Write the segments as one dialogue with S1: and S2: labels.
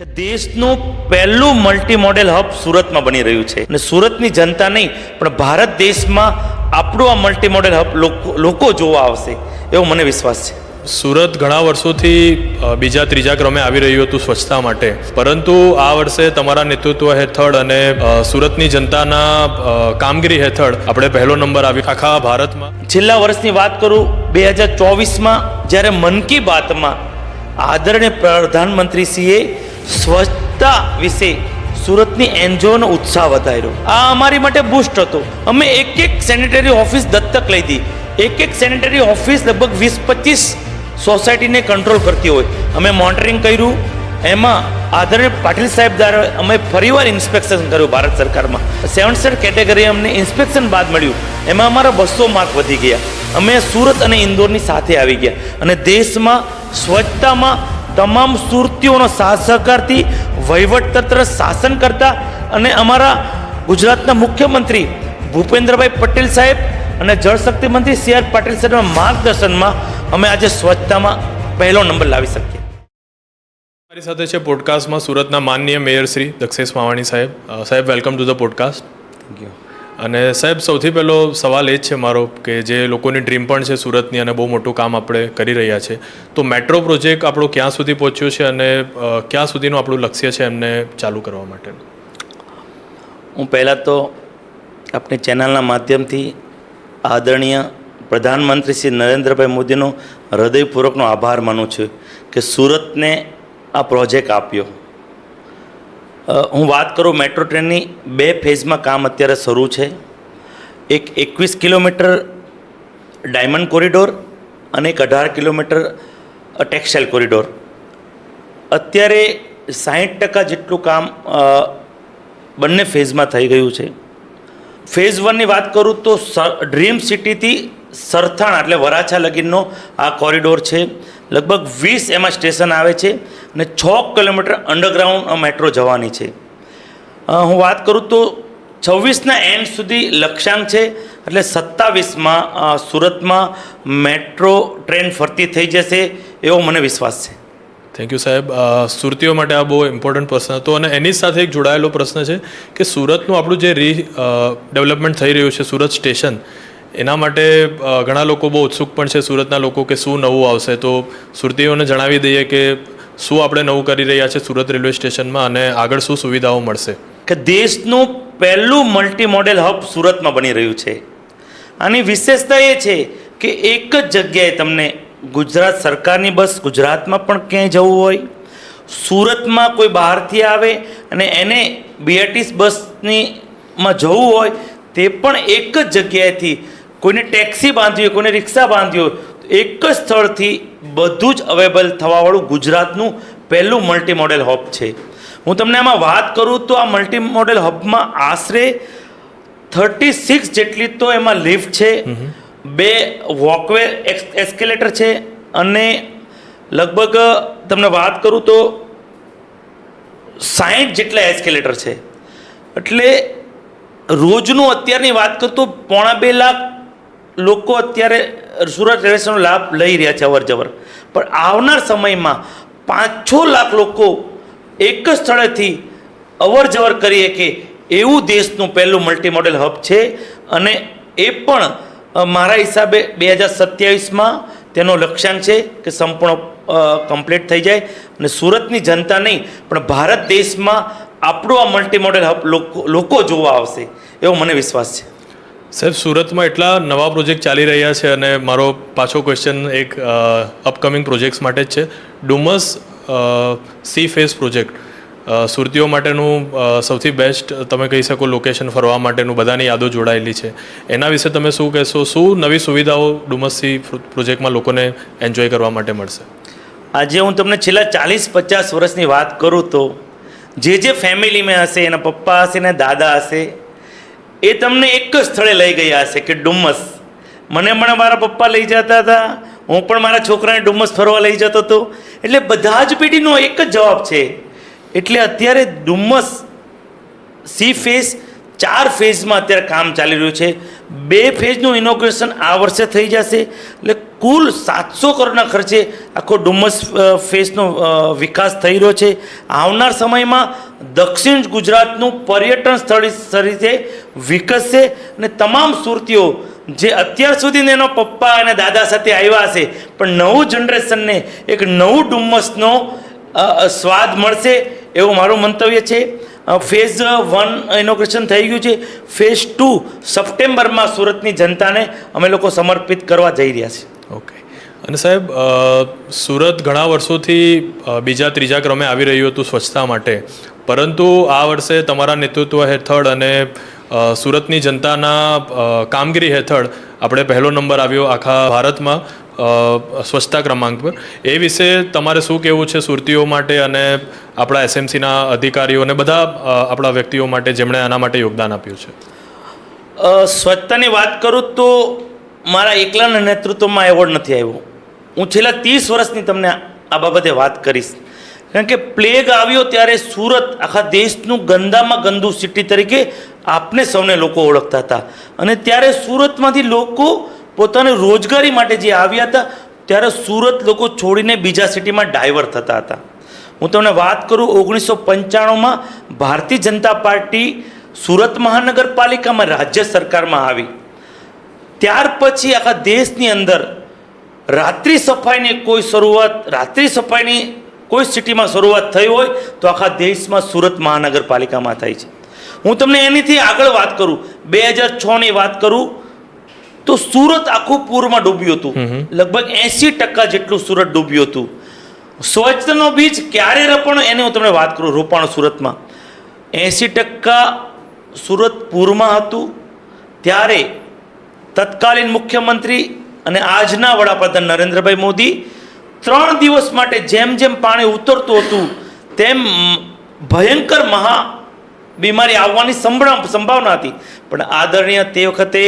S1: કે દેશનું પહેલું મલ્ટી મોડેલ હબ સુરતમાં બની રહ્યું છે અને સુરતની જનતા નહીં પણ ભારત દેશમાં આપણું આ મલ્ટી મોડેલ હબ લોકો જોવા આવશે એવો મને વિશ્વાસ છે.
S2: સુરત ઘણા વર્ષોથી બીજા ત્રીજા ક્રમે આવી રહ્યું હતું સ્વચ્છતા માટે, પરંતુ આ વર્ષે તમારા નેતૃત્વ હેઠળ અને સુરતની જનતાના કામગીરી હેઠળ આપણે પહેલો નંબર આવ્યો આખા ભારતમાં.
S1: છેલ્લા વર્ષની વાત કરું 2024માં જ્યારે મન કી બાતમાં આદરણીય પ્રધાનમંત્રીશ્રીએ સ્વચ્છતા વિશે સુરતની એનજીઓનો ઉત્સાહ વધાર્યો. આ અમારી માટે બૂસ્ટ હતો. અમે એક સેનેટરી ઓફિસ દત્તક લીધી. એક સેનેટરી ઓફિસ લગભગ 20-25 સોસાયટીને કંટ્રોલ કરતી હોય. અમે મોનિટરિંગ કર્યું. એમાં આદરણીય પાટીલ સાહેબ દ્વારા અમે ફરીવાર ઇન્સ્પેક્શન કર્યું. ભારત સરકારમાં 7 કેટેગરી અમને ઇન્સ્પેક્શન બાદ મળ્યું. એમાં અમારા 200 માર્ક વધી ગયા. અમે સુરત અને ઇન્દોરની સાથે આવી ગયા અને દેશમાં સ્વચ્છતામાં તમામ સુરતીઓનો સાથ સહકારથી વહીવટતંત્ર શાસન કરતા અને અમારા ગુજરાતના મુખ્યમંત્રી ભૂપેન્દ્રભાઈ પટેલ સાહેબ અને જળશક્તિ મંત્રી CR પાટીલ સાહેબના માર્ગદર્શનમાં અમે આજે સ્વચ્છતામાં પહેલો નંબર લાવી શકીએ.
S2: મારી સાથે છે પોડકાસ્ટમાં સુરતના માનનીય મેયર શ્રી દક્ષેશ માવાણી સાહેબ. સાહેબ, welcome to the podcast.
S1: Thank you.
S2: અને સાહેબ, સૌથી પહેલો સવાલ એ જ છે મારો કે જે લોકોની ડ્રીમ પણ છે સુરતની અને બહુ મોટું કામ આપણે કરી રહ્યા છે, તો મેટ્રો પ્રોજેક્ટ આપણો ક્યાં સુધી પહોંચ્યો છે અને ક્યાં સુધીનું આપણું લક્ષ્ય છે એમને ચાલુ કરવા માટે?
S1: હું પહેલાં તો આપણી ચેનલના માધ્યમથી આદરણીય પ્રધાનમંત્રી શ્રી નરેન્દ્રભાઈ મોદીનો હૃદયપૂર્વકનો આભાર માનું છું કે સુરતને આ પ્રોજેક્ટ આપ્યો. હું વાત કરું મેટ્રો ટ્રેનની 2 ફેઝમાં કામ અત્યારે શરૂ છે. એક 21 કિલોમીટર ડાયમંડ કોરિડોર અને એક 18 કિલોમીટર ટેક્સટાઇલ કોરિડોર. અત્યારે 60% જેટલું કામ બંને ફેઝમાં થઈ ગયું છે. ફેઝ 1ની વાત કરું તો ડ્રીમ સિટીથી સરથાણા એટલે વરાછા લગીનનો આ કોરિડોર છે. લગભગ 20 એમાં સ્ટેશન આવે છે અને 6 કિલોમીટર અંડરગ્રાઉન્ડ મેટ્રો જવાની છે. હું વાત કરું તો 26ના એન્ડ સુધી લક્ષ્યાંક છે, એટલે 27માં સુરતમાં મેટ્રો ટ્રેન ફરતી થઈ જશે એવો મને વિશ્વાસ છે.
S2: થેન્ક યુ સાહેબ. સુરતીઓ માટે આ બહુ ઇમ્પોર્ટન્ટ પ્રશ્ન હતો અને એની સાથે એક જોડાયેલો પ્રશ્ન છે કે સુરતનું આપણું જે ડેવલપમેન્ટ થઈ રહ્યું છે સુરત સ્ટેશન, એના માટે ઘણા લોકો બહુ ઉત્સુક પણ છે સુરતના લોકો કે શું નવું આવશે, તો સુરતીઓને જણાવી દઈએ કે શું આપણે નવું કરી રહ્યા છે સુરત રેલવે સ્ટેશનમાં અને આગળ શું સુવિધાઓ મળશે.
S1: કે દેશનું પહેલું મલ્ટી મોડેલ હબ સુરતમાં બની રહ્યું છે. આની વિશેષતા એ છે કે એક જ જગ્યાએ તમને ગુજરાત સરકારની બસ ગુજરાતમાં પણ ક્યાંય જવું હોય, સુરતમાં કોઈ બહારથી આવે અને એને BRTS બસમાં જવું હોય તે પણ એક જ જગ્યાએથી, કોઈને ટેક્સી બાંધવી હોય, કોઈને રિક્ષા બાંધવી હોય, એક જ સ્થળથી બધું જ અવેલેબલ થવાવાળું ગુજરાતનું પહેલું મલ્ટી મોડેલ હબ છે. હું તમને આમાં વાત કરું તો આ મલ્ટી મોડેલ હબમાં આશરે 36 જેટલી તો એમાં લિફ્ટ છે, 2 વોકવે એસ્કેલેટર છે અને લગભગ તમને વાત કરું તો 60 જેટલા એસ્કેલેટર છે. એટલે રોજનું અત્યારની વાત કરું તો 2.5 લાખ લોકો અત્યારે સુરત રેલવે સ્ટેશનનો લાભ લઈ રહ્યા છે અવર જવર, પણ આવનાર સમયમાં 5-6 લાખ લોકો એક જ સ્થળેથી અવર જવર કરીએ કે એવું દેશનું પહેલું મલ્ટી મોડેલ હબ છે. અને એ પણ મારા હિસાબે 2027માં તેનો લક્ષ્યાંક છે કે સંપૂર્ણ કમ્પ્લીટ થઈ જાય અને સુરતની જનતા નહીં પણ ભારત દેશમાં આપણું આ મલ્ટી મોડેલ હબ લોકો જોવા આવશે એવો મને વિશ્વાસ છે.
S2: સાહેબ, સુરતમાં એટલા નવા પ્રોજેક્ટ ચાલી રહ્યા છે અને મારો પાછો ક્વેશ્ચન એક અપકમિંગ પ્રોજેક્ટ્સ માટે જ છે. ડુમસ સી ફેઝ પ્રોજેક્ટ સુરતીઓ માટેનું સૌથી બેસ્ટ તમે કહી શકો લોકેશન ફરવા માટેનું, બધાની યાદો જોડાયેલી છે. એના વિશે તમે શું કહેશો? શું નવી સુવિધાઓ ડુમસ સી પ્રોજેક્ટમાં લોકોને એન્જોય કરવા માટે મળશે?
S1: આજે હું તમને છેલ્લા 40-50 વર્ષની વાત કરું તો જે ફેમિલીમાં હશે, એના પપ્પા હશે ને દાદા હશે, એ તમને એક જ સ્થળે લઈ ગયા હશે કે ડુમસ. મને પણ મારા પપ્પા લઈ જતા હતા, હું પણ મારા છોકરાને ડુમસ ફરવા લઈ જતો હતો. એટલે બધા જ પેઢીનો એક જ જવાબ છે. એટલે અત્યારે ડુમસ સી ફેઝ 4 ફેઝમાં અત્યારે કામ ચાલી રહ્યું છે. 2 ફેઝનું ઇનોગ્રેશન આ વર્ષે થઈ જશે. એટલે કુલ 700 કરોડના ખર્ચે આખો ડુમસ ફેઝનો વિકાસ થઈ રહ્યો છે. આવનાર સમયમાં દક્ષિણ ગુજરાતનું પર્યટન સ્થળ તરીકે વિકસશે અને તમામ સુરતીઓ જે અત્યાર સુધી એનો પપ્પા અને દાદા સાથે આવ્યા હશે, પણ નવું જનરેશનને એક નવું ડુમસનો સ્વાદ મળશે એવું મારું મંતવ્ય છે. ફેઝ 1 ઇનોગ્રેશન થઈ ગયું છે. ફેઝ 2 સપ્ટેમ્બરમાં સુરતની જનતાને અમે લોકો સમર્પિત કરવા જઈ રહ્યા છીએ.
S2: ઓકે. અને સાહેબ, સુરત ઘણા વર્ષોથી બીજા ત્રીજા ક્રમે આવી રહ્યું હતું સ્વચ્છતા માટે, પરંતુ આ વર્ષે તમારા નેતૃત્વ હેઠળ અને સુરતની જનતાના કામગીરી હેઠળ આપણે પહેલો નંબર આવ્યો આખા ભારતમાં સ્વચ્છતા ક્રમાંક પર. એ વિશે તમારે શું કહેવું છે સુરતીઓ માટે અને આપણા એસએમસીના અધિકારીઓ અને બધા આપણા વ્યક્તિઓ માટે જેમણે આના માટે યોગદાન આપ્યું છે?
S1: સ્વચ્છતાની વાત કરું તો મારા એકલાના નેતૃત્વમાં એવોર્ડ નથી આવ્યો. હું છેલ્લા 30 વર્ષની તમને આ બાબતે વાત કરીશ. કારણ કે પ્લેગ આવ્યો ત્યારે સુરત આખા દેશનું ગંદામાં ગંદુ સિટી તરીકે આપને સૌને લોકો ઓળખતા હતા. અને ત્યારે સુરતમાંથી લોકો પોતાની રોજગારી માટે જે આવ્યા હતા ત્યારે સુરત લોકો છોડીને બીજા સિટીમાં ડાયવર્ટ થતા હતા. હું તમને વાત કરું, 1995માં ભારતીય જનતા પાર્ટી સુરત મહાનગરપાલિકામાં રાજ્ય સરકારમાં આવી. ત્યાર પછી આખા દેશની અંદર રાત્રિ સફાઈની કોઈ સિટીમાં શરૂઆત થઈ હોય તો આખા દેશમાં સુરત મહાનગરપાલિકામાં થઈ છે. હું તમને એનીથી આગળ વાત કરું, 2006ની વાત કરું તો સુરત આખું પૂરમાં ડૂબ્યું હતું. લગભગ 80% જેટલું સુરત ડૂબ્યું હતું. સ્વચ્છતાનો બીજ ક્યારે રોપાણો એની હું તમને વાત કરું. રોપાણો સુરતમાં 80% સુરત પૂરમાં હતું. ત્યારે તત્કાલીન મુખ્યમંત્રી અને આજના વડાપ્રધાન નરેન્દ્રભાઈ મોદી 3 દિવસ માટે જેમ જેમ પાણી ઉતરતું હતું તેમ ભયંકર બીમારી આવવાની સંભાવના હતી. પણ આદરણીય તે વખતે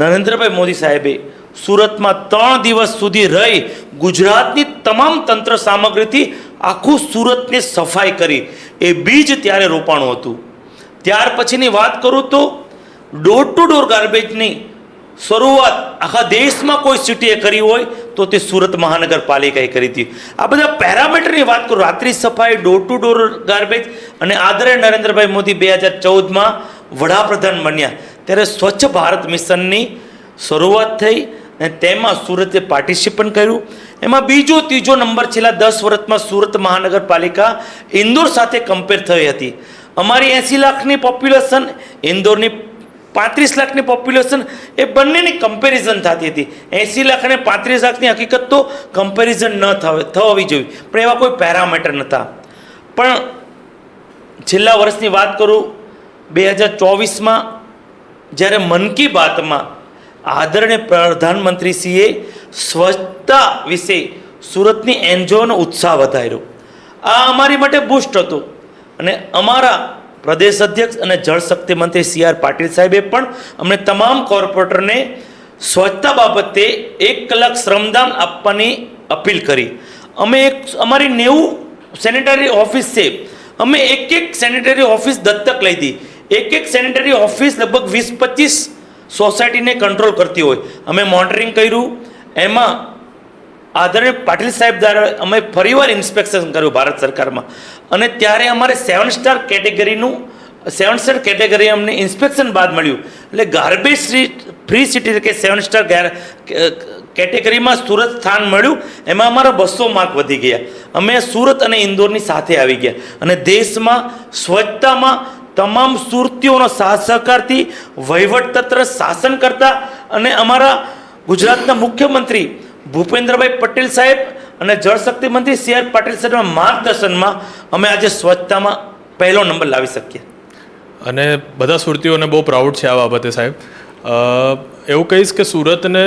S1: નરેન્દ્રભાઈ મોદી સાહેબે સુરતમાં 3 દિવસ સુધી રહી ગુજરાતની તમામ તંત્ર સામગ્રીથી આખું સુરતને સફાઈ કરી. એ બીજ ત્યારે રોપાણું હતું. ત્યાર પછીની વાત કરું તો ડોર ટુ ડોર ગાર્બેજની શરૂઆત આખા દેશમાં કોઈ સિટીએ કરી હોય તો તે સુરત મહાનગરપાલિકાએ કરી હતી. આ બધા પેરામીટરની વાત કરું, રાત્રિ સફાઈ, ડોર ટુ ડોર ગાર્બેજ, અને આદરણીય નરેન્દ્રભાઈ મોદી 2014માં વડાપ્રધાન બન્યા ત્યારે સ્વચ્છ ભારત મિશનની શરૂઆત થઈ અને તેમાં સુરતે પાર્ટિસિપેટ કર્યું. એમાં બીજો ત્રીજો નંબર છેલ્લા 10 વર્ષમાં સુરત મહાનગરપાલિકા ઇન્દોર સાથે કમ્પેર થઈ હતી. અમારી 80 લાખની પોપ્યુલેશન, ઇન્દોરની 35 લાખની પોપ્યુલેશન, એ બંનેની કમ્પેરિઝન થતી હતી. 80 લાખ અને 35 લાખની હકીકત તો કમ્પેરિઝન ન થવી જોઈએ, પણ એવા કોઈ પેરામીટર નહોતા. પણ છેલ્લા વર્ષની વાત કરું, 2024માં જ્યારે મન કી બાતમાં આદરણીય પ્રધાનમંત્રીશ્રીએ સ્વચ્છતા વિશે સુરતની એનજીઓનો ઉત્સાહ વધાર્યો. આ અમારી માટે બૂસ્ટ હતું. અને અમારા પ્રદેશ અધ્યક્ષ અને જળશક્તિ મંત્રી CR પાટીલ સાહેબે પણ અમને તમામ કોર્પોરેટરને સ્વચ્છતા બાબતે 1 કલાક શ્રમદાન આપવાની અપીલ કરી. અમે અમારી 90 સેનેટરી ઓફિસ છે, અમે એક સેનેટરી ઓફિસ દત્તક લઈ હતી. એક સેનેટરી ઓફિસ લગભગ 20-25 સોસાયટીને કંટ્રોલ કરતી હોય. અમે મોનિટરિંગ કર્યું. એમાં આદરણીય પાટીલ સાહેબ દ્વારા અમે ફરીવાર ઇન્સ્પેક્શન કર્યું ભારત સરકારમાં, અને ત્યારે અમારે 7 સ્ટાર કેટેગરી અમને ઇન્સ્પેક્શન બાદ મળ્યું. એટલે ગાર્બેજ ફ્રી સિટી તરીકે 7 સ્ટાર કેટેગરીમાં સુરત સ્થાન મળ્યું. એમાં અમારા 200 માર્ક વધી ગયા. અમે સુરત અને ઇન્દોરની સાથે આવી ગયા અને દેશમાં સ્વચ્છતામાં તમામ સુરતીઓનો સાથ સહકારથી વહીવટતંત્ર શાસન કરતા અને અમારા ગુજરાતના મુખ્યમંત્રી ભૂપેન્દ્રભાઈ પટેલ સાહેબ અને જળશક્તિ મંત્રી CR પાટીલ સાહેબના માર્ગદર્શનમાં અમે આજે સ્વચ્છતામાં પહેલો નંબર લાવી શકીએ.
S2: અને બધા સુરતીઓને બહુ પ્રાઉડ છે આ બાબતે સાહેબ. એવું કહીશ કે સુરતને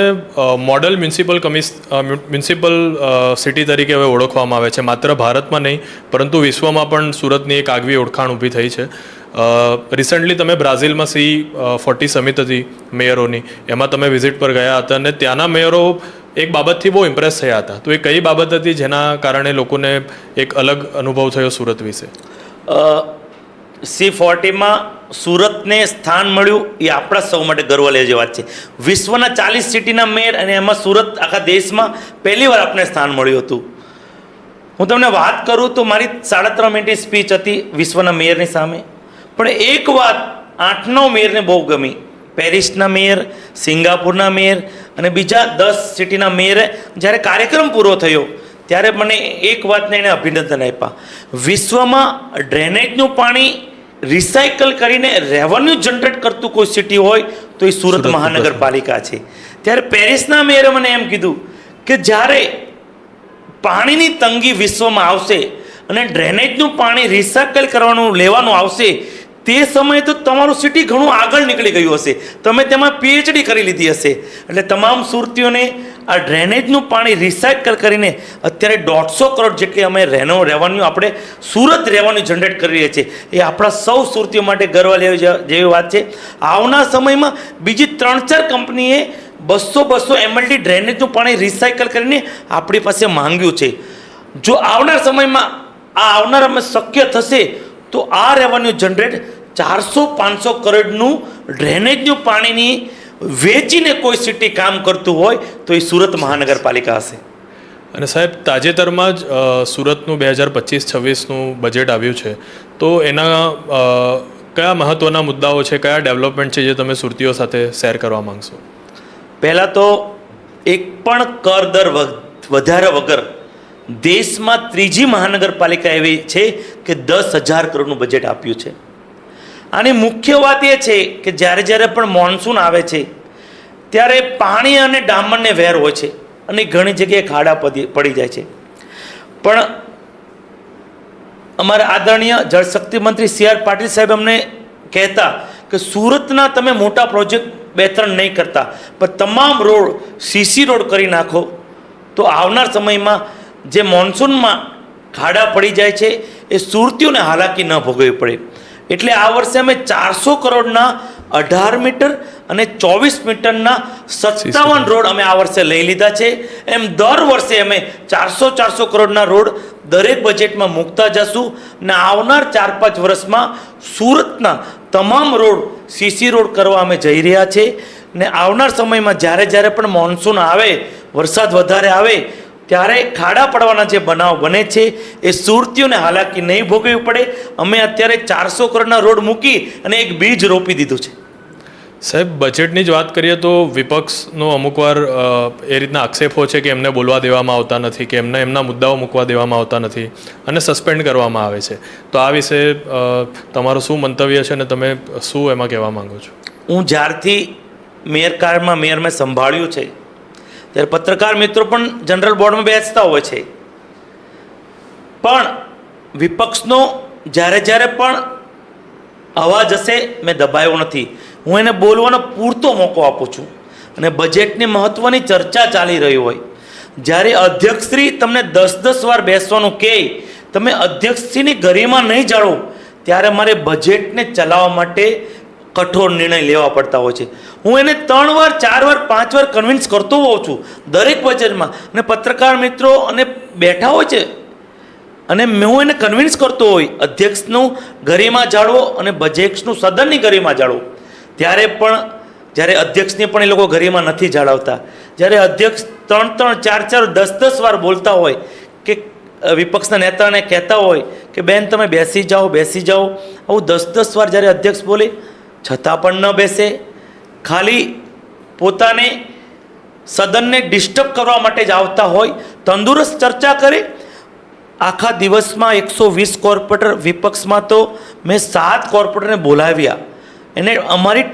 S2: મોડલ મ્યુનિસિપલ સિટી તરીકે હવે ઓળખવામાં આવે છે. માત્ર ભારતમાં નહીં પરંતુ વિશ્વમાં પણ સુરતની એક આગવી ઓળખાણ ઊભી થઈ છે. રિસન્ટલી તમે બ્રાઝિલમાં C40 સમિટ હતી મેયરોની, એમાં તમે વિઝિટ પર ગયા હતા અને ત્યાંના મેયરો એક બાબતથી બહુ ઇમ્પ્રેસ થયા હતા. તો એ કઈ બાબત હતી જેના કારણે લોકોને એક અલગ અનુભવ થયો સુરત વિશે?
S1: C40માં સુરતને સ્થાન મળ્યું એ આપણા સૌ માટે ગર્વ લે જેવી વાત છે. વિશ્વના 40 સિટીના મેયર અને એમાં સુરત આખા દેશમાં પહેલીવાર આપણે સ્થાન મળ્યું હતું. હું તમને વાત કરું તો મારી 3.5 મિનિટની સ્પીચ હતી વિશ્વના મેયરની સામે, પણ એક વાત 8-9 મેયરને બહુ ગમી. પેરિસના મેયર, સિંગાપુરના મેયર અને બીજા 10 સિટીના મેયરે જ્યારે કાર્યક્રમ પૂરો થયો ત્યારે મને એક વાતને એને અભિનંદન આપ્યા. વિશ્વમાં ડ્રેનેજનું પાણી રિસાયકલ કરીને રેવન્યુ જનરેટ કરતું કોઈ સિટી હોય તો એ સુરત મહાનગરપાલિકા છે. ત્યારે પેરિસના મેયરે મને એમ કીધું કે જ્યારે પાણીની તંગી વિશ્વમાં આવશે અને ડ્રેનેજનું પાણી રિસાયકલ કરવાનું લેવાનું આવશે તે સમયે તો તમારું સિટી ઘણું આગળ નીકળી ગયું હશે, તમે તેમાં PhD કરી લીધી હશે. એટલે તમામ સુરતીઓને આ ડ્રેનેજનું પાણી રિસાયકલ કરીને અત્યારે 150 કરોડ જેટલી અમે રેવન્યુ આપણે સુરત રેવન્યુ જનરેટ કરી રહ્યા છીએ, એ આપણા સૌ સુરતીઓ માટે ગર્વ લેવી જેવી વાત છે. આવનાર સમયમાં બીજી 3-4 કંપનીએ 200 mld ડ્રેનેજનું પાણી રિસાયકલ કરીને આપણી પાસે માંગ્યું છે. જો આવનાર સમયમાં આવનારમાં શક્ય થશે તો આ રેવન્યુ જનરેટ 400-500 કરોડનું ડ્રેનેજનું પાણીની વેચીને કોઈ સિટી કામ કરતું હોય તો એ સુરત મહાનગરપાલિકા હશે.
S2: અને સાહેબ, તાજેતરમાં જ સુરતનું 2025-26નું બજેટ આવ્યું છે, તો એના કયા મહત્ત્વના મુદ્દાઓ છે, કયા ડેવલપમેન્ટ છે જે તમે સુરતીઓ સાથે શેર કરવા માંગશો?
S1: પહેલાં તો એક પણ કર દર વધારે વગર દેશમાં ત્રીજી મહાનગરપાલિકા એવી છે કે 10,000 કરોડનું બજેટ આપ્યું છે. આની મુખ્ય વાત એ છે કે જ્યારે પણ મોન્સૂન આવે છે ત્યારે પાણી અને ડામરને વેર હોય છે અને ઘણી જગ્યાએ ખાડા પડી જાય છે. પણ અમારા આદરણીય જળશક્તિ મંત્રી CR પાટીલ સાહેબ અમને કહેતા કે સુરતના તમે મોટા પ્રોજેક્ટ 2-3 નહીં કરતા પણ તમામ રોડ CC રોડ કરી નાખો તો આવનાર સમયમાં જે મોન્સૂનમાં ખાડા પડી જાય છે એ સુરતીઓને હાલાકી ન ભોગવવી પડે. એટલે આ વર્ષે અમે 400 કરોડના 18 મીટર અને 24 મીટરના 57 રોડ અમે આ વર્ષે લઈ લીધા છે. એમ દર વર્ષે અમે 400 કરોડના રોડ દરેક બજેટમાં મૂકતા જશું અને આવનાર 4-5 વર્ષમાં સુરતના તમામ રોડ CC રોડ કરવા અમે જઈ રહ્યા છીએ. ને આવનાર સમયમાં જ્યારે પણ મોન્સૂન આવે, વરસાદ વધારે આવે ત્યારે ખાડા પડવાના જે બનાવ બને છે એ સુરતીઓને હાલાકી નહીં ભોગવવી પડે. અમે અત્યારે 400 કરોડના રોડ મૂકી અને એક બીજ રોપી દીધું છે.
S2: સાહેબ, બજેટની જ વાત કરીએ તો વિપક્ષનો અમુકવાર એ રીતના આક્ષેપો છે કે એમને બોલવા દેવામાં આવતા નથી, કે એમના મુદ્દાઓ મૂકવા દેવામાં આવતા નથી અને સસ્પેન્ડ કરવામાં આવે છે. તો આ વિશે તમારું શું મંતવ્ય છે અને તમે શું એમાં કહેવા માંગો છો?
S1: હું જ્યારથી મેયર મેં સંભાળ્યું છે ત્યારે પત્રકાર મિત્રો પણ જનરલ બોર્ડમાં બેસતા હોય છે, પણ વિપક્ષનો જ્યારે પણ અવાજ હશે મેં દબાયો નથી. હું એને બોલવાનો પૂરતો મોકો આપું છું. અને બજેટની મહત્ત્વની ચર્ચા ચાલી રહી હોય, જ્યારે અધ્યક્ષશ્રી તમને 10 વાર બેસવાનું કહે, તમે અધ્યક્ષશ્રીની ગરિમા નહીં જાળવો ત્યારે મારે બજેટને ચલાવવા માટે કઠોર નિર્ણય લેવા પડતા હોય છે. હું એને 3 વાર 4 વાર 5 વાર કન્વિન્સ કરતો હોઉં છું દરેક બજેટમાં, અને પત્રકાર મિત્રો અને બેઠા હોય છે અને હું એને કન્વિન્સ કરતો હોય અધ્યક્ષનું ગરિમા જાળવો અને બજેટનું સદનની ગરિમા જાળવો. ત્યારે પણ જ્યારે અધ્યક્ષની પણ એ લોકો ગરિમા નથી જાળવતા, જ્યારે અધ્યક્ષ 3-3 4-4 10-10 વાર બોલતા હોય કે વિપક્ષના નેતાને કહેતા હોય કે બેન તમે બેસી જાઓ. આવું 10-10 વાર જ્યારે અધ્યક્ષ બોલે છતાં પણ ન બેસે, ખાલી પોતાને સદનને ડિસ્ટર્બ કરવા માટે જ આવતા હોય. તંદુરસ્ત ચર્ચા કરે. આખા દિવસમાં 120 કોર્પોરેટર, વિપક્ષમાં તો મેં 7 કોર્પોરેટરને બોલાવ્યા. એને અમારી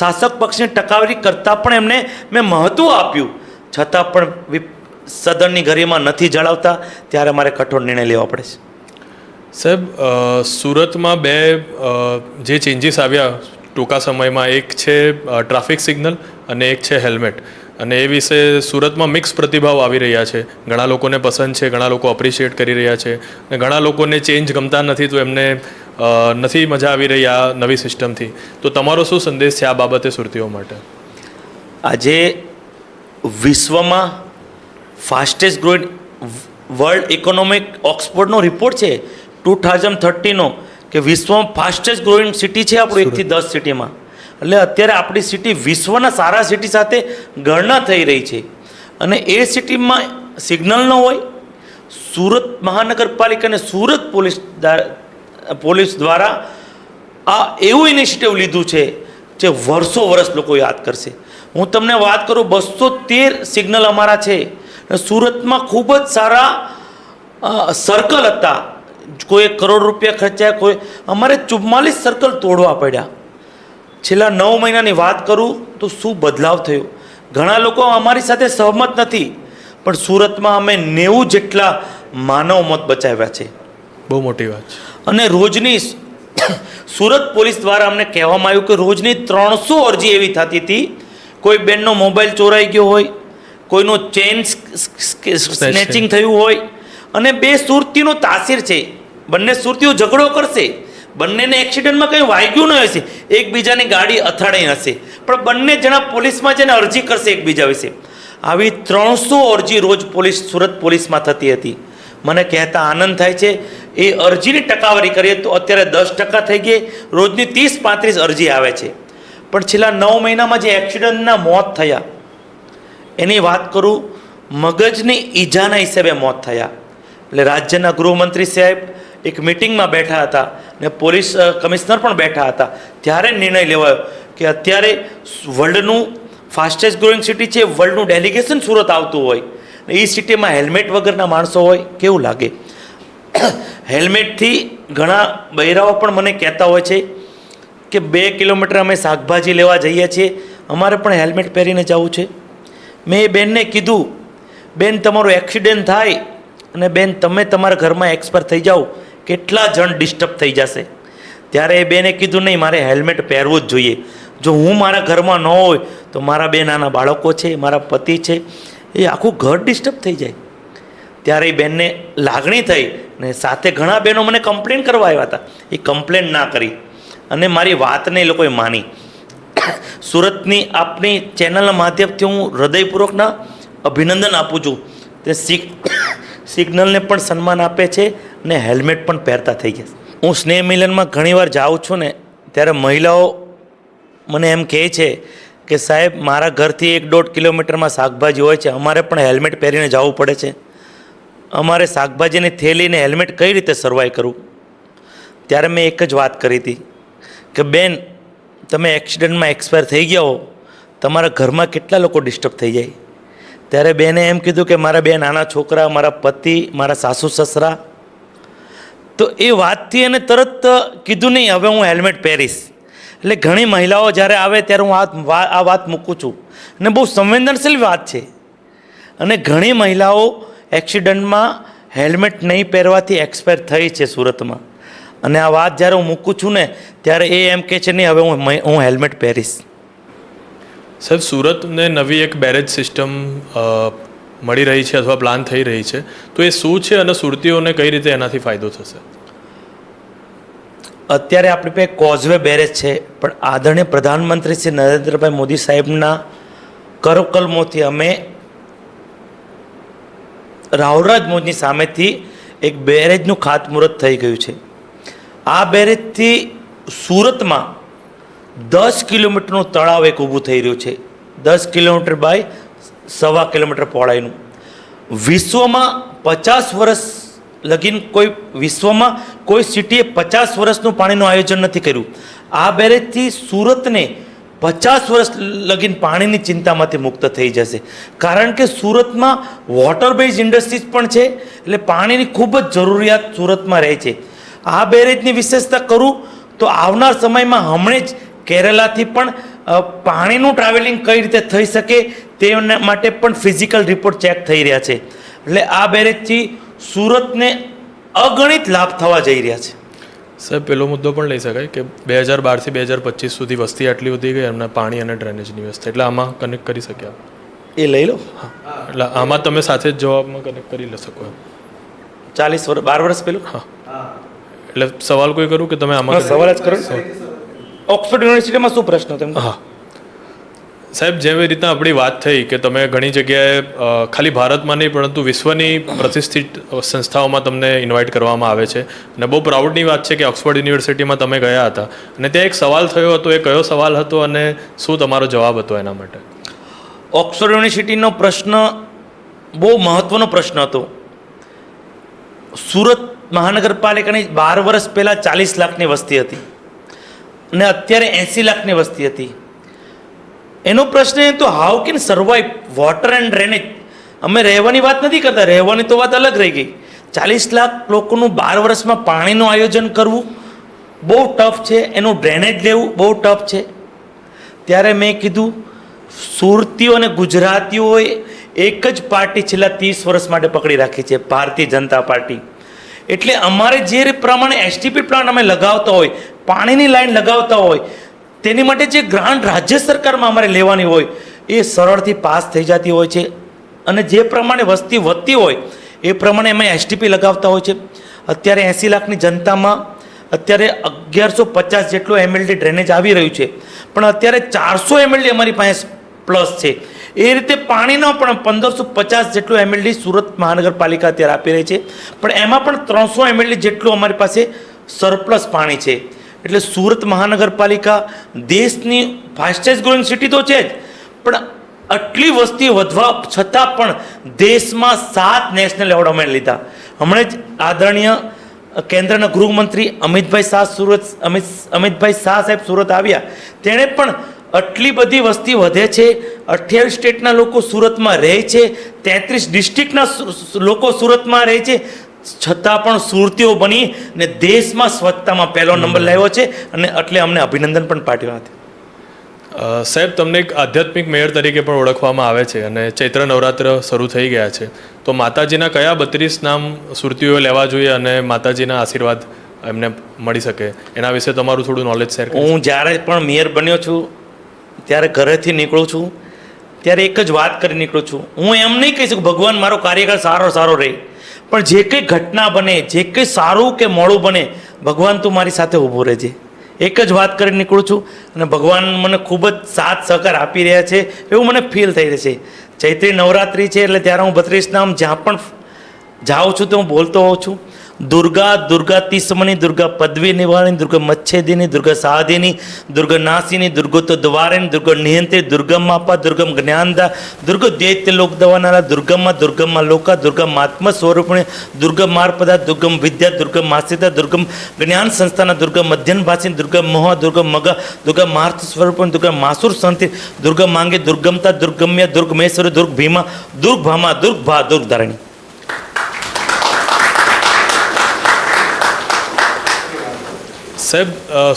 S1: શાસક પક્ષની ટકાવારી કરતાં પણ એમને મેં મહત્ત્વ આપ્યું, છતાં પણ સદનની ગરિમા નથી જાળવતા. ત્યારે મારે કઠોર નિર્ણય લેવા પડે છે.
S2: સાહેબ, સુરતમાં 2 જે ચેન્જીસ આવ્યા ટૂંકા સમયમાં, એક છે ટ્રાફિક સિગ્નલ અને એક છે હેલ્મેટ. અને એ વિશે સુરતમાં મિક્સ પ્રતિભાવ આવી રહ્યા છે. ઘણા લોકોને પસંદ છે, ઘણા લોકો અપ્રિશિએટ કરી રહ્યા છે અને ઘણા લોકોને ચેન્જ ગમતા નથી, તો એમને નથી મજા આવી રહી આ નવી સિસ્ટમથી. તો તમારો શું સંદેશ છે આ બાબતે સુરતીઓ માટે?
S1: આજે વિશ્વમાં ફાસ્ટેસ્ટ ગ્રોઈંગ વર્લ્ડ ઇકોનોમિક ઓક્સફોર્ડનો રિપોર્ટ છે 2030નો કે વિશ્વમાં ફાસ્ટેસ્ટ ગ્રોઈંગ સિટી છે આપણું 1 થી 10 સિટીમાં. એટલે અત્યારે આપણી સિટી વિશ્વના સારા સિટી સાથે ગણના થઈ રહી છે. અને એ સિટીમાં સિગ્નલ ન હોય. સુરત મહાનગરપાલિકા અને સુરત પોલીસ દ્વારા આ એવું ઇનિશિયેટિવ લીધું છે જે વર્ષો વર્ષ લોકો યાદ કરશે. હું તમને વાત કરું, 213 સિગ્નલ અમારા છે. સુરતમાં ખૂબ જ સારા સર્કલ હતા. કોઈ 1 કરોડ રૂપિયા ખર્ચ્યા, કોઈ અમારે 44 સર્કલ તોડવા પડ્યા. છેલ્લા 9 મહિનાની વાત કરું તો શું બદલાવ થયો. ઘણા લોકો અમારી સાથે સહમત નથી, પણ સુરતમાં અમે 90 જેટલા માનવ મોત બચાવ્યા છે.
S2: બહુ મોટી વાત છે.
S1: અને રોજની સુરત પોલીસ દ્વારા અમને કહેવામાં આવ્યું કે રોજની 300 અરજી એવી થતી હતી. કોઈ બેનનો મોબાઈલ ચોરાઈ ગયો હોય, કોઈનું ચેન સ્નેચિંગ થયું હોય. અને 2 સુરતીનો તાસીર છે. બંને સુરતીઓ ઝઘડો કરશે, બંનેને એક્સિડન્ટમાં કંઈ વાગ્યું ન હશે, એકબીજાની ગાડી અથડાઈ હશે, પણ બંને જણા પોલીસમાં જઈને અરજી કરશે એકબીજા વિશે. આવી 300 અરજી રોજ સુરત પોલીસમાં થતી હતી. મને કહેતા આનંદ થાય છે, એ અરજીની ટકાવારી કરીએ તો અત્યારે 10% થઈ ગઈ. રોજની 30-35 અરજી આવે છે. પણ છેલ્લા 9 મહિનામાં જે એક્સિડન્ટના મોત થયા એની વાત કરું, મગજની ઈજાના હિસાબે મોત થયા. એટલે રાજ્યના ગૃહમંત્રી સાહેબ એક મિટિંગમાં બેઠા હતા ને પોલીસ કમિશનર પણ બેઠા હતા. ત્યારે નિર્ણય લેવાયો કે અત્યારે વર્લ્ડનું ફાસ્ટેસ્ટ ગ્રોઈંગ સિટી છે, વર્લ્ડનું ડેલિગેશન સુરત આવતું હોય, એ સિટીમાં હેલ્મેટ વગરના માણસો હોય, કેવું લાગે. હેલ્મેટથી ઘણા બૈરાઓ પણ મને કહેતા હોય છે કે 2 કિલોમીટર અમે શાકભાજી લેવા જઈએ છીએ, અમારે પણ હેલ્મેટ પહેરીને જવું છે. મેં એ બેનને કીધું, બેન તમારું એક્સિડન્ટ થાય અને બેન તમે તમારા ઘરમાં એક્સપાયર થઈ જાઓ, કેટલા જણ ડિસ્ટર્બ થઈ જશે. ત્યારે એ બેને કીધું નહીં, મારે હેલ્મેટ પહેરવું જ જોઈએ. જો હું મારા ઘરમાં ન હોય તો મારા 2 નાના બાળકો છે, મારા પતિ છે, એ આખું ઘર ડિસ્ટર્બ થઈ જાય. ત્યારે એ બેનને લાગણી થઈ ને સાથે ઘણા બહેનો મને કમ્પ્લેન કરવા આવ્યા હતા. એ કમ્પ્લેન ના કરી અને મારી વાતને એ લોકોએ માની. સુરતની આપણી ચેનલના માધ્યમથી હું હૃદયપૂર્વકના અભિનંદન આપું છું. તે સિગ્નલને પણ સન્માન આપે છે ને હેલ્મેટ પણ પહેરતા થઈ ગયા. હું સ્નેહ મિલનમાં ઘણીવાર જાઉં છું ને ત્યારે મહિલાઓ મને એમ કહે છે કે સાહેબ મારા ઘરથી 1-1.5 કિલોમીટરમાં શાકભાજી હોય છે, અમારે પણ હેલ્મેટ પહેરીને જવું પડે છે. અમારે શાકભાજીની થેલીને હેલ્મેટ કઈ રીતે સર્વાઈવ કરવું. ત્યારે મેં એક જ વાત કરી હતી કે બેન તમે એક્સિડન્ટમાં એક્સપાયર થઈ ગયા હો, તમારા ઘરમાં કેટલા લોકો ડિસ્ટર્બ થઈ જાય. ત્યારે બેને એમ કીધું કે મારા 2 નાના છોકરા, મારા પતિ, મારા સાસુ સસરા. તો એ વાતથી એને તરત કીધું નહીં હવે હું હેલ્મેટ પહેરીશ. એટલે ઘણી મહિલાઓ જ્યારે આવે ત્યારે હું આ વાત મૂકું છું અને બહુ સંવેદનશીલ વાત છે. અને ઘણી મહિલાઓ એક્સિડન્ટમાં હેલ્મેટ નહીં પહેરવાથી એક્સપાયર થઈ છે સુરતમાં. અને આ વાત જ્યારે હું મૂકું છું ને ત્યારે એ એમ કહે છે નહીં હવે હું હેલ્મેટ પહેરીશ.
S2: સાહેબ, સુરતને નવી એક બેરેજ સિસ્ટમ મળી રહી છે અથવા પ્લાન થઈ રહી છે, તો એ શું છે અને સુરતીઓને કઈ રીતે એનાથી ફાયદો થશે?
S1: અત્યારે આપણી પાસે કોઝવે બેરેજ છે, પણ આદરણીય પ્રધાનમંત્રી શ્રી નરેન્દ્રભાઈ મોદી સાહેબના કરકલ્મોથી અમે રાવરાજ મોજની સામેથી એક બેરેજનું ખાતમુહૂર્ત થઈ ગયું છે. આ બેરેજથી સુરતમાં 10 કિલોમીટરનું તળાવ એક ઊભું થઈ રહ્યું છે. 10 કિલોમીટર બાય 1.25 કિલોમીટર પહોળાઈનું. વિશ્વમાં 50 વર્ષ લગીન વિશ્વમાં કોઈ સિટીએ 50 વર્ષનું પાણીનું આયોજન નથી કર્યું. આ બેરેજથી સુરતને 50 વર્ષ લગીન પાણીની ચિંતામાંથી મુક્ત થઈ જશે. કારણ કે સુરતમાં વોટર બેઝ ઇન્ડસ્ટ્રીઝ પણ છે, એટલે પાણીની ખૂબ જ જરૂરિયાત સુરતમાં રહે છે. આ બેરેજની વિશેષતા કરું તો આવનાર સમયમાં હમણાં જ કેરલાથી પણ પાણીનું ટ્રાવેલિંગ કઈ રીતે થઈ શકે તેના માટે પણ ફિઝિકલ રિપોર્ટ ચેક થઈ રહ્યા છે. એટલે આ બેરેજથી સુરતને અગણિત લાભ થવા જઈ રહ્યા છે.
S2: સાહેબ, પેલો મુદ્દો પણ લઈ શકાય કે 2012 થી 2025 સુધી વસ્તી આટલી વધી ગઈ એમને પાણી અને ડ્રેનેજની વ્યવસ્થા, એટલે આમાં કનેક્ટ કરી શક્યા
S1: એ લઈ લો.
S2: હા, એટલે આમાં તમે સાથે જ જવાબમાં કનેક્ટ કરી શકો એમ.
S1: 12 વર્ષ પહેલું.
S2: હા, એટલે સવાલ કોઈ કરું કે તમે આમાં
S1: સવાલ જ કરો. ઓક્સફર્ડ યુનિવર્સિટીમાં શું પ્રશ્ન હતો?
S2: હા, સાહેબ, જેવી રીતના આપણી વાત થઈ કે તમે ઘણી જગ્યાએ ખાલી ભારતમાં નહીં પરંતુ વિશ્વની પ્રતિષ્ઠિત સંસ્થાઓમાં તમને ઇન્વાઇટ કરવામાં આવે છે અને બહુ પ્રાઉડની વાત છે કે ઓક્સફોર્ડ યુનિવર્સિટીમાં તમે ગયા હતા અને ત્યાં એક સવાલ થયો હતો. એ કયો સવાલ હતો અને શું તમારો જવાબ હતો એના માટે?
S1: ઓક્સફોર્ડ યુનિવર્સિટીનો પ્રશ્ન બહુ મહત્ત્વનો પ્રશ્ન હતો. સુરત મહાનગરપાલિકાની 12 વર્ષ પહેલાં 40 લાખની વસ્તી હતી અને અત્યારે 80 લાખની વસ્તી હતી. એનો પ્રશ્ન એ તો how can survive water and drainage. અમે રહેવાની વાત નથી કરતા, રહેવાની તો વાત અલગ રહી ગઈ. 40 લાખ લોકોનું 12 વર્ષમાં પાણીનું આયોજન કરવું બહુ ટફ છે, એનું ડ્રેનેજ લેવું બહુ ટફ છે. ત્યારે મેં કીધું સુરતીઓ અને ગુજરાતીઓએ એક જ પાર્ટી છેલ્લા 30 વર્ષ માટે પકડી રાખી છે, ભારતીય જનતા પાર્ટી. એટલે અમારે જે પ્રમાણે એસટીપી પ્લાન્ટ અમે લગાવતા હોય, પાણીની લાઈન લગાવતા હોય, તેની માટે જે ગ્રાન્ટ રાજ્ય સરકારમાં અમારે લેવાની હોય એ સરળથી પાસ થઈ જતી હોય છે. અને જે પ્રમાણે વસ્તી વધતી હોય એ પ્રમાણે અમે એસટીપી લગાવતા હોય છે. અત્યારે 80 લાખની જનતામાં અત્યારે 1150 જેટલું એમએલડી ડ્રેનેજ આવી રહ્યું છે, પણ અત્યારે 400 એમએલડી અમારી પાસે પ્લસ છે. એ રીતે પાણીનો પણ 1550 જેટલું એમએલડી સુરત મહાનગરપાલિકા અત્યારે આપી રહી છે, પણ એમાં પણ 300 એમએલડી જેટલું અમારી પાસે સરપ્લસ પાણી છે. એટલે સુરત મહાનગરપાલિકા દેશની ફાસ્ટેસ્ટ ગ્રોઈંગ સિટી તો છે જ, પણ આટલી વસ્તી વધવા છતાં પણ દેશમાં 7 નેશનલ એવોર્ડ અમે લીધા. હમણાં જ આદરણીય કેન્દ્રના ગૃહમંત્રી અમિતભાઈ શાહ સાહેબ સુરત આવ્યા, તેણે પણ આટલી બધી વસ્તી વધે છે, 28 સ્ટેટના લોકો સુરતમાં રહે છે, 33 ડિસ્ટ્રિક્ટના લોકો સુરતમાં રહે છે, છતાં પણ સુરતીઓ બની ને દેશમાં સ્વચ્છતામાં પહેલો નંબર લાવ્યો છે અને એટલે અમને અભિનંદન પણ પાઠવ્યા હતા.
S2: સાહેબ, તમને એક આધ્યાત્મિક મેયર તરીકે પણ ઓળખવામાં આવે છે અને ચૈત્ર નવરાત્ર શરૂ થઈ ગયા છે, તો માતાજીના કયા 32 નામ સુરતીઓએ લેવા જોઈએ અને માતાજીના આશીર્વાદ એમને મળી શકે એના વિશે તમારું થોડું નોલેજ શેર કરો.
S1: હું જ્યારે પણ મેયર બન્યો છું ત્યારે ઘરેથી નીકળું છું ત્યારે એક જ વાત કરી નીકળું છું. હું એમ નહીં કહી શકું ભગવાન મારો કાર્યકાળ સારો રહે, પણ જે કંઈ ઘટના બને, જે કંઈ સારું કે મોડું બને, ભગવાન તું મારી સાથે ઊભો રહેજે. એક જ વાત કરી નીકળું છું અને ભગવાન મને ખૂબ જ સાથ સહકાર આપી રહ્યા છે એવું મને ફીલ થઈ રહે છે. ચૈત્રી નવરાત્રિ છે એટલે ત્યારે હું 32 નામ જ્યાં પણ જાઉં છું તો હું બોલતો હોઉં છું. દુર્ગા તીસમની, દુર્ગા પદવી નિવારણી, દુર્ગા મચ્છેદિની, દુર્ગા સાધિની, દુર્ગા નાસિની, દુર્ગો દ્વારિણી, દુર્ગા નિયંત્રી, દુર્ગમ માપા, દુર્ગમ જ્ઞાનદા, દુર્ગા દૈત્ય લોક દવાનારા, દુર્ગમ લોકા, દુર્ગમ આત્મ સ્વરૂપિણી, દુર્ગમ માર્પદા, દુર્ગમ વિદ્યા, દુર્ગમ માસિતા, દુર્ગમ જ્ઞાન સંસ્થાના, દુર્ગા મધ્યન ભાષી, દુર્ગા મોહ, દુર્ગા મગા, દુર્ગા માર્થ સ્વરૂપિણી, દુર્ગા માસુર સંતિ, દુર્ગા માંગે, દુર્ગમતા, દુર્ગમ્ય, દુર્ગમેશ્વરી, દુર્ગ ભીમા, દુર્ગ ભામા, દુર્ગ ભા, દુર્ગધારણી.
S2: સાહેબ,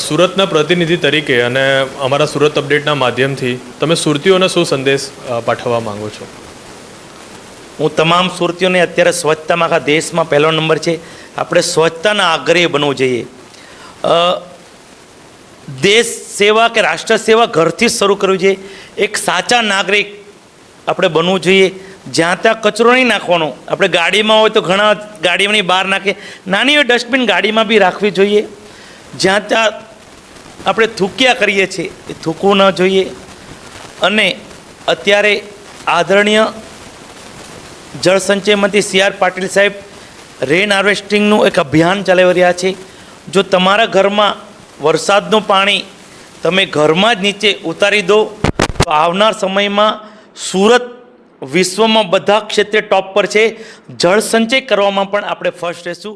S2: સુરતના પ્રતિનિધિ તરીકે અને અમારા સુરત અપડેટના માધ્યમથી તમે સુરતીઓને શું સંદેશ પાઠવવા માંગો છો?
S1: હું તમામ સુરતીઓને અત્યારે સ્વચ્છતામાં આખા દેશમાં પહેલો નંબર છે, આપણે સ્વચ્છતાના આગ્રહી બનવું જોઈએ. દેશ સેવા કે રાષ્ટ્ર સેવા ઘરથી જ શરૂ કરવી જોઈએ. એક સાચા નાગરિક આપણે બનવું જોઈએ. જ્યાં ત્યાં કચરો નહીં નાખવાનો. આપણે ગાડીમાં હોય તો ઘણા ગાડીની બહાર નાખે, નાની હોય ડસ્ટબિન ગાડીમાં બી રાખવી જોઈએ. જ્યાં ત્યાં આપણે થૂક્યા કરીએ છીએ એ થૂકવું ન જોઈએ. અને અત્યારે આદરણીય જળસંચય મંત્રી CR પાટીલ સાહેબ રેન હાર્વેસ્ટિંગનું એક અભિયાન ચલાવી રહ્યા છે. જો તમારા ઘરમાં વરસાદનું પાણી તમે ઘરમાં જ નીચે ઉતારી દો તો આવનાર સમયમાં સુરત વિશ્વમાં બધા ક્ષેત્રે ટોપ પર છે. જળ સંચય કરવામાં પણ આપણે ફર્સ્ટ રહેશું.